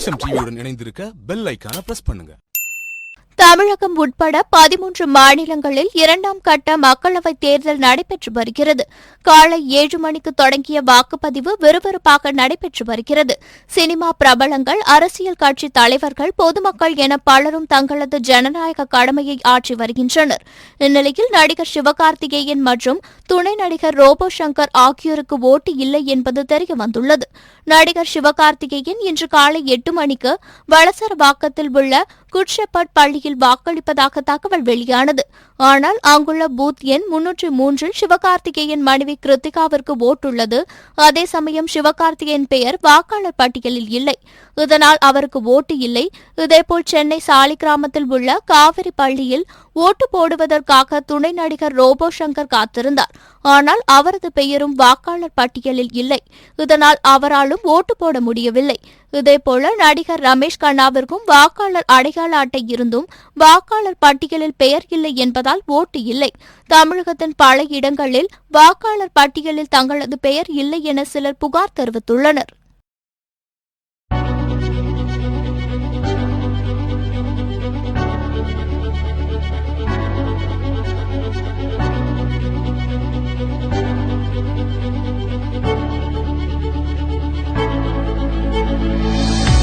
XM டிவியுடன் இணைந்திருக்க bell ஐகானை press பண்ணுங்க. தமிழகம் உட்பட 13 மாநிலங்களில் 2ஆம் கட்ட மக்களவைத் தேர்தல் நடைபெற்று வருகிறது. காலை 7 மணிக்கு தொடங்கிய வாக்குப்பதிவு விறுவிறுப்பாக நடைபெற்று வருகிறது. சினிமா பிரபலங்கள், அரசியல் கட்சி தலைவர்கள், பொதுமக்கள் என பலரும் தங்களது ஜனநாயக கடமையை ஆற்றி வருகின்றனர். இந்நிலையில் நடிகர் சிவகார்த்திகேயன் மற்றும் துணை நடிகர் ரோபோ சங்கர் ஆகியோருக்கு ஓட்டு இல்லை என்பது தெரியவந்துள்ளது. நடிகர் சிவகார்த்திகேயன் இன்று காலை 8 மணிக்கு வளசரவாக்கத்தில் உள்ள குட் ஷெப்பர்ட் பள்ளியில் வாக்களிப்பதாக தகவல் வெளியானது. ஆனால் அங்குள்ள பூத் எண் 303 சிவகார்த்திகேயன் மனைவி கிருத்திகாவிற்கு ஓட்டுள்ளது. அதே சமயம் சிவகார்த்திகேயன் பெயர் வாக்காளர் பட்டியலில் இல்லை. இதனால் அவருக்கு ஓட்டு இல்லை. இதேபோல் சென்னை சாலிகிராமத்தில் உள்ள காவிரி பள்ளியில் ஓட்டு போடுவதற்காக துணை நடிகர் ரோபோ சங்கர் காத்திருந்தார். ஆனால் அவரது பெயரும் வாக்காளர் பட்டியலில் இல்லை. இதனால் அவராலும் ஓட்டு போட முடியவில்லை. இதேபோல நடிகர் ரமேஷ் கண்ணாவிற்கும் வாக்காளர் அடையாள அட்டை இருந்தும் வாக்காளர் பட்டியலில் பெயர் இல்லை என்பதால் ஓட்டு இல்லை. தமிழகத்தின் பல இடங்களில் வாக்காளர் பட்டியலில் தங்களது பெயர் இல்லை என சிலர் புகார் தெரிவித்துள்ளனர்.